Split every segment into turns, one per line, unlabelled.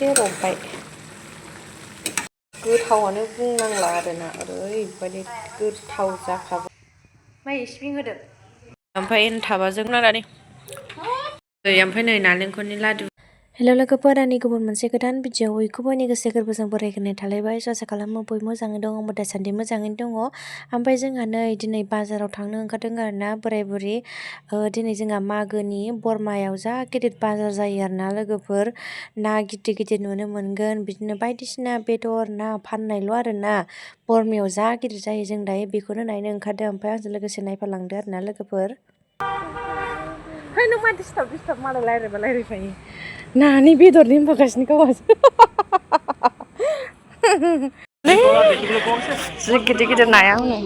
एसे रबबाय गोथावानो बुंनांला आरोना ओरैबायदि गोथाव जाखाबाय माइ सिबिं होदो ओमफ्राय एनथाबाजों नानानै ओमफ्राय नै नालेंखरनि लादु हेल' लोगोफोर आंनि गुबुन मोनसे गोदान भिडिअ बयखौबो आंनि गोसो गोरबोजों बरायग्रोनाय थालायबाय आसा खालामो बयबो मोजाङै दङ आंबो दासान्दि मोजाङैनो दङ ओमफ्राय जोंहा नै दिनै बाजाराव थांनो ओंखारदों आरोना बोराय बुरि दिनै जोंहा मागोनि बरमायाव जा गिदिर बाजार जायो आरोना लोगोफोर ना गिदिर गिदिर नुनो मोनगोन बिदिनो बायदिसिना बेदर ना फाननायल' आरोना बरमायाव जा गिदिर जायो जों दायो बेखौनो नायनो ओंखारदों ओमफ्राय आंजों लोगोसे नायफालांदो आरोना लोगोफोर है नों मा डिस्टार्ब मालाय रायज्लायबा रायज्लायफायो नानि बेदरनि होनफागासिनो गावहासो जि गिदिर गिदिर नाया हनै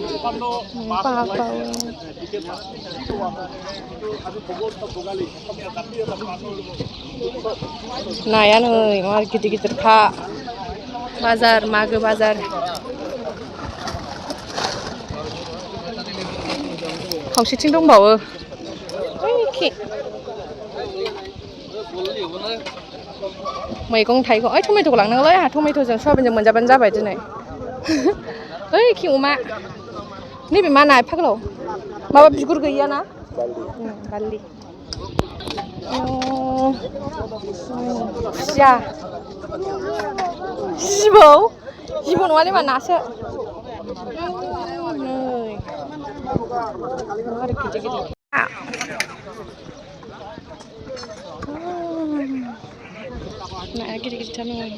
नाया नै मा गिदिर गिदिरखा बाजार मागो बाजार खावसेथिं दंबावो मैगं थाइगं ओइ टमेट'खौ लांनांगौलै आंहा टमेट'जों सयाबिनजों मोनजाबानो जाबाय दिनै ओइ खि अमा नैबे मा ना फाग्लाव माबा बिगुर गैया ना बारलि खुसिया जिबौ नङालै मा नासो नै आरो गिदिर गिदिर नाया गिदिर गिदिरथार नै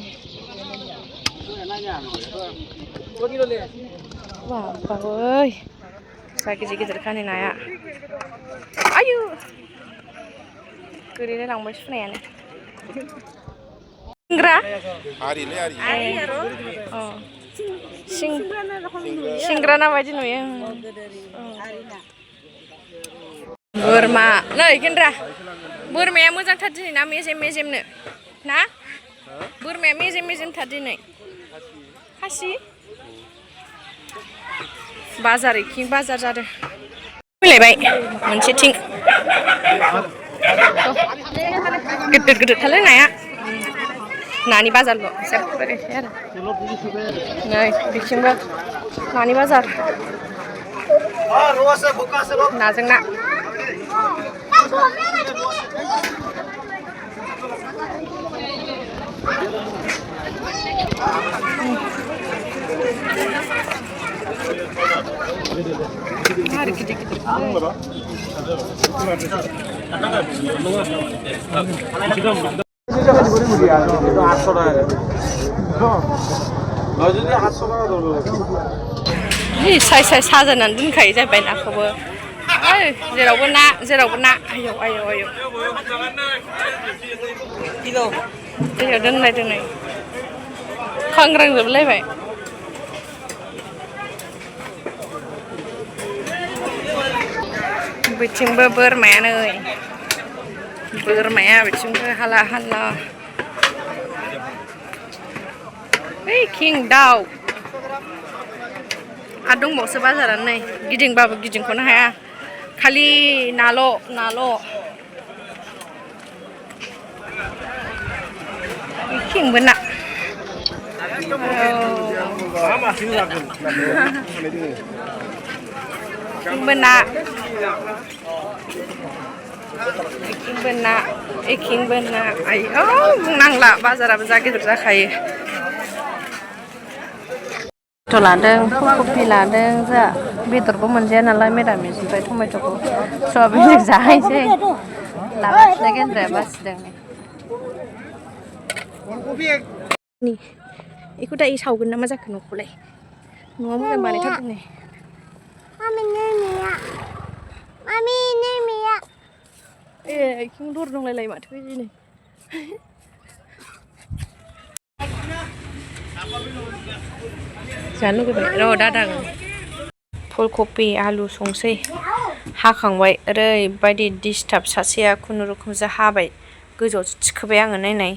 बाबाय जा गिदिर गिदिरखा नै नाया आयु गोलैलाय लांबाय सुनायानो सिंग्राना बायदि नुयो बोरमा नै गेन्द्रा बोरमाया मोजांथार दिनै ना मेजेम मेजेमनो ना बोरमाया मेजेम मेजेमथार दिनै खासि बाजार इखिं बाजार जादों फैलायबाय मोनसेथिं गिदिर गिदिरथारलै नाया नानि बाजारल' जेबो ओरैहाय आरो नै बिथिंबो नानि बाजार नाजों ना आरो गिदिर गिदिर साइज साइज साजायनानै दोनखायो जाहैबाय नाखौबो जेरावबो ना आयौ आयौ आयौ दैयाव दोनलायदों खांग्रांजोबलायबाय बिथिंबो बोरमाया नै बोरमाया बिथिंबो हाला हाला ओइ किं दाउ आरो दंबावोसो बाजारानो नै गिदिंबाबो गिदिंख'नो हाया खालि नाल' किंबो ना एखिंबो ना आयौ बुंनांला बाजाराबो जा गिदिर जाखायो लादों फुलकबि लादों जा बेदरबो मोनजाया नालाय मिरामिस ओमफ्राय टमेट'खौ सयाबिनजों जाहैसै लागासिनो गेन्द्राया बासिदों बेखौ दायो सावगोन ना मा जाखो न'खौलाय न'आ मोजां बानायथारदों नै बेखिं दर दंलायलाय माथो बिदिनो जानो लुगैबाय र' दादा फुलकबि आलु संसै हाखांबाय ओरैबायदि डिस्टार्ब सासेया खुनुरुखुमसो हाबाय गोजौआवसो थिखोबाय आङो नायनाय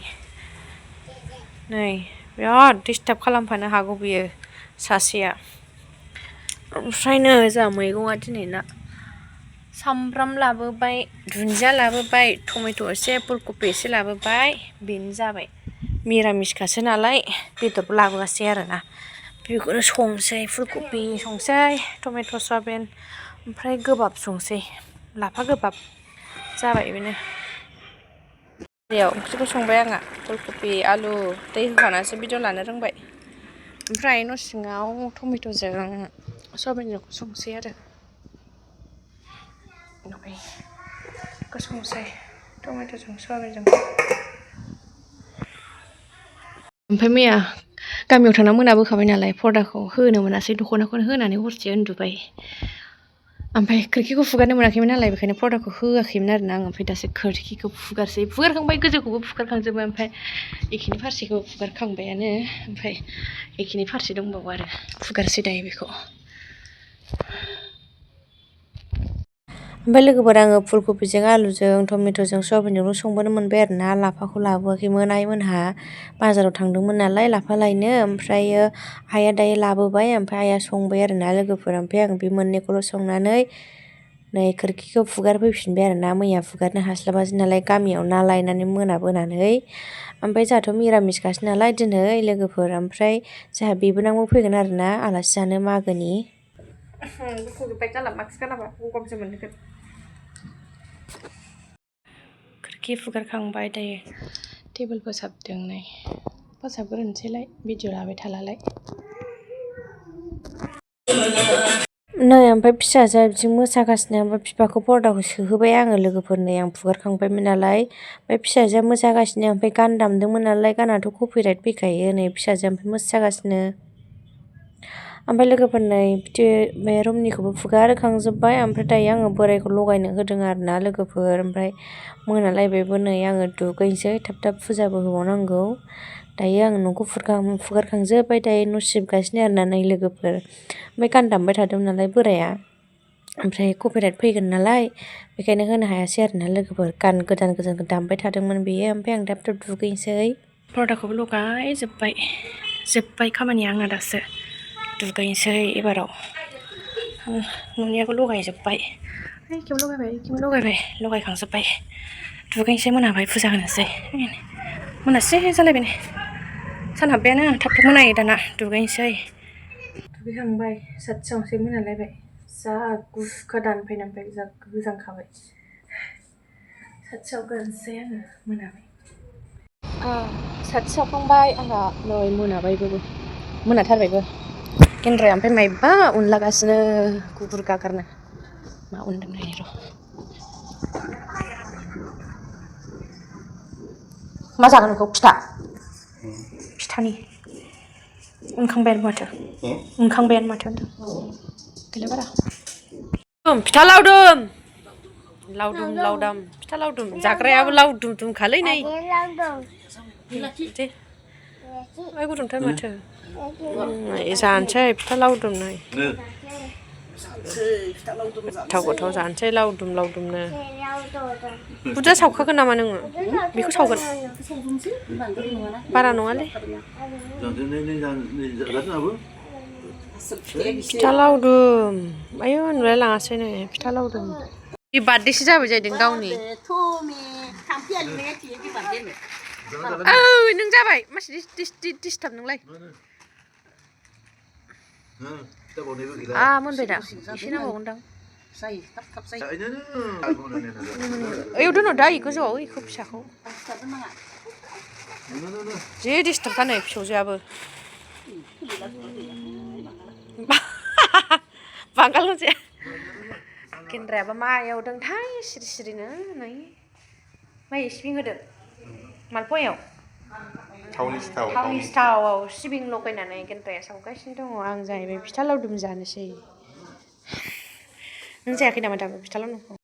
नै बिराद डिस्टार्ब खालामफानो हागौ बियो सासेया ओमफ्रायनो जोंहा मैगङा दिनै ना सामब्राम लाबोबाय दुन्दिया लाबोबाय टमेट' एसे फुलकबि एसे लाबोबाय बेनो जाबाय मिरामिसखासो नालाय बेदरबो लाबोआसै आरोना बेखौनो संसै फुलकबि संसै टमेट' सयाबिन ओमफ्राय गोबाब संसै लाफा गोबाब जाबाय बेनो दैयाव ओंख्रिखौ संबाय आंहा फुलकबि आलु दै होखानासो भिडिअ लानो रोंबाय ओमफ्राय न' सिङाव टमेट'जों सयाबिनजोंखौ संसै आरो बेखौ संसै टमेट'जों सयाबिनजों ओमफ्राय मैया गामियाव थांना मोनाबोखाबाय नालाय पर्दाखौ होनो मोनासै दख'नाखौनो होनानै हरसे उन्दुबाय ओमफ्राय खोरखिखौ फुगारनो मोनाखैमोन नालाय बेखायनो पर्दाखौ होआखैमोन आरोना आं ओमफ्राय दासो खोरखिखौ फुगारखांबाय गोजौखौबो फुगारखांजोब्बाय ओमफ्राय बेखिनि फारसेखौ फुगारखांबायानो ओमफ्राय बेखिनि फारसे दंबावो आरो फुगारसै दायो बेखौ ओमफ्राय लोगोफोर आङो फुलकबिजों आलुजों टमेट'जों सयाबिनजोंल' संबोनो मोनबाय आरोना लाफाखौ लाबोआखैमोन आइमोनहा बाजाराव थांदोंमोन नालाय लाफा लायनो ओमफ्रायो आइया दायो लाबोबाय ओमफ्राय आइया संबाय आरोना लोगोफोर ओमफ्राय आं बे मोननैखौल' संनानै नै खोरखिखौ फुगारफैफिनबाय आरोना मैया फुगारनो हास्लाबासै नालाय गामियाव ना लायनानै मोनाबोनानै ओमफ्राय जोंहाथ' मिरामिसखासो नालाय दिनै लोगोफोर ओमफ्राय जोंहा बिबोनांबो फैगोन आरोना आलासि जानो मागोनि गुफुरजोब्बाय जाला मास्क गानाबा गगाबसो मोनगोन खोरखि फुगारखांबाय दायो टेबोल फोसाबदों नै फोसाबग्रोनोसैलाय भिडिअ लाबाय थालालाय नै ओमफ्राय फिसाजोआ बिथिं मोसागासिनो ओमफ्राय बिफाखौ पर्दाखौ सोहोबाय आङो लोगोफोरनो आं फुगारखांबायमोन नालाय ओमफ्राय फिसाजोआ मोसागासिनो ओमफ्राय गान दामदोंमोन नालाय गानाथ' कपिराइट फैखायो नै फिसाजोआ ओमफ्राय मोसागासिनो ओमफ्राय लोगोफोर नै बे रुमनिखौबो फुगारखांजोब्बाय ओमफ्राय दायो आङो बोरायखौ लगायनो होदों आरोना लोगोफोर ओमफ्राय मोनालायबायबो नै आङो दुगैनोसै थाब थाब फुजाबो होबावनांगौ दायो आं न'खौ फुगारखांजोब्बाय दायो न' सिबगासिनो आरोना नै लोगोफोर ओमफ्राय गान दामबाय थादोंमोन नालाय बोराया ओमफ्राय कपिराइट फैगोन नालाय बेखायनो होनो हायासै आरोना लोगोफोर गान गोदान दामबाय थादोंमोन बेयो ओमफ्राय आं थाब थाब दुगैनोसै पर्दाखौबो जोब्बाय खामानिया आंना दासो दुगैनोसै एबाराव न'नियाबो लगायजोब्बाय लगायखांजोब्बाय दुगैनोसै मोनाबाय फुजा होनोसै मोनासै जालायबाय नै सान हाबबायानो थाब थाब मोनायो दाना दुगैनोसै दुगैखांबाय सातथायावसो मोनालायबाय जा गुसुखा दानफैनायनिफ्राय जा गोजांखाबाय सातथायाव गानसै आङो मोनाबाय साथि सावखांबाय आंहा नै मोनाथारबायबो गेन्द्राया ओमफ्राय मायबा उनलागासिनो गुफुर गागारनो मा उनदों नायनि र' मा जागोन नोंखौ फिथानि उनखांबायानो माथो होनदों गैला बारा फिथा लावदुम फिथा लावदुम जाग्रायाबो लावदुम दुमखालै नै ओइ गुदुंथार माथो जानोसै फिथा लावदुम नै गोथाव जानोसै लावदुमनो बुरजा सावखागोन नामा नोङो बेखौ सावगोन बारा नङालै फिथा लावदुम आयौ नुलाय लाङासै नै फिथा लावदुम बे बार्थडेसो जाबाय जाहैदों गावनि ओइ नों जाबाय मासि डिस्टार्ब नोंलाय मोनबाय दा एसे नांबावगोनदां ओइयाव दोनहरदो आइ गोजौआव इखौ फिसाखौ जि डिस्टार्ब खानो फिसौजोआबो बांगाल मोनसे गेन्द्रायाबा मायाव दंथाय सिरि सिरिनो नै माइ सिबिं होदो मालपवायाव थावनि सिथावआव सिबिं लगायनानै गेन्द्राया सावगासिनो दङ आं जाहैबाय फिथा लावदुम जानोसै नों जायाखै नामा दाबो फिथा लावदुमखौ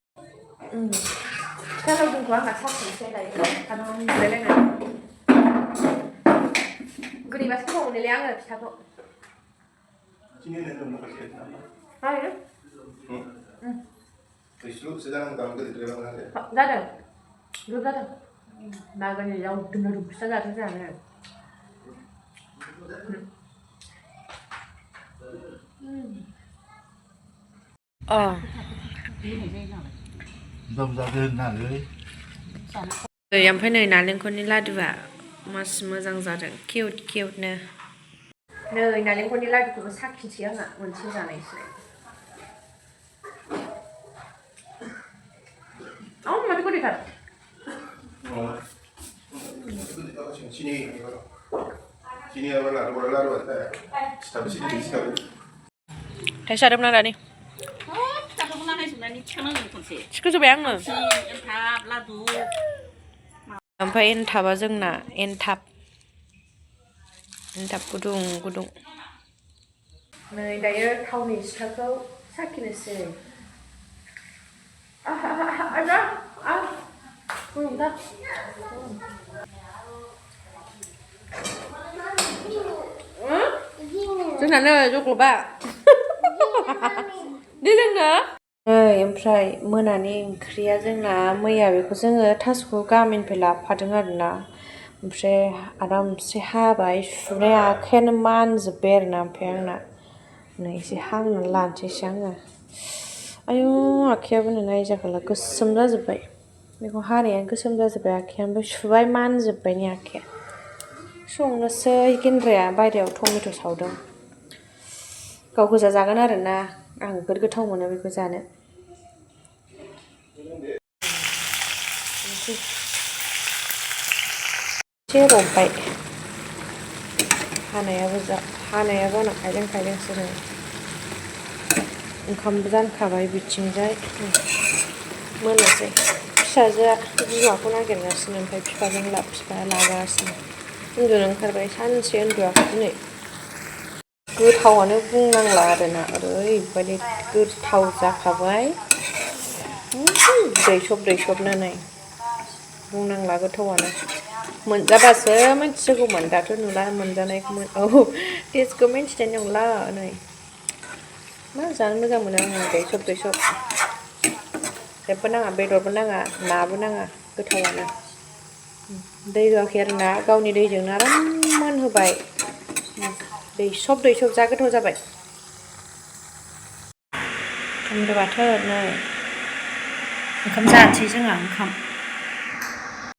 फिथा लावदुमखौ आंहा सावनोसै दायो जिरायलायनानै गोदैबासो गोथाव मोनोलै आङो फिथाखौ जादों ग्रोब जादों मागोनि लावदुम फिथा जादों जोंहानो ओमफ्राय नै नालेंखरनि लादुआ मासि मोजां जादों किउटनो नै नालेंखरनि लादुखौबो साखिनोसै आंहा मोनसे जानायसै माथो गोदैथार थाइसादोंमोन दानि थिखोजोब्बाय आङो ओमफ्राय एनथाबा जोंना एनथाब गुदुं नै दायो थावनि सिथाखौ साखिनोसै जोंना नै जग्लबा दे लोंनो ओमफ्राय मोनानि ओंख्रिया जोंना मैया बेखौ जोङो थास'खौ गामिनिफ्राय लाबोफादों आरोना ओमफ्राय आरामसे हाबाय सुनाय आखायानो मानजोब्बाय आरोना ओमफ्राय आंना नै एसे हांनानै लानोसैसो आङो आयु आखायाबो नै नायजाखाला गोसोम जाजोब्बाय बेखौ हानाया गोसोम जाजोब्बाय आखाया ओमफ्राय सुबाय मानजोब्बाय नै आखाया संनोसै गेन्द्राया बायहेरायाव टमेट' सावदों गाव गोजा जागोन आरोना आं जोबोद गोथाव मोनो बेखौ जानो एसे रबबाय हानायाबो आंना खायलेंसो नै ओंखामबो जानखाबाय बिथिंजाय मोननोसै फिसाजोआ बिमाखौ नागिरगासिनो ओमफ्राय बिफाजों बिफाया लागासिनो उन्दुनो ओंखारबाय सानसे उन्दुआखै दिनै गोथावानो बुंनांला आरोना ओरैबायदि गोथाव जाखाबाय दैसब नै बुंनांला गोथावानो मोनजाबासो मिथिसिगौमोन दाथ' नुला मोनजानायखौ टेस्टखौ मिन्थिनाय नंला नै मा जानो मोजां मोनो आङो दैसब जेबो नाङा बेदरबो नाङा नाबो नाङा गोथावानो दै होआखै आरोना गावनि दैजोंनो आराम मोनहोबाय दैसब जा गोथाव जाबाय टमेट' बाथोन नै ओंखाम जानोसै जोंहा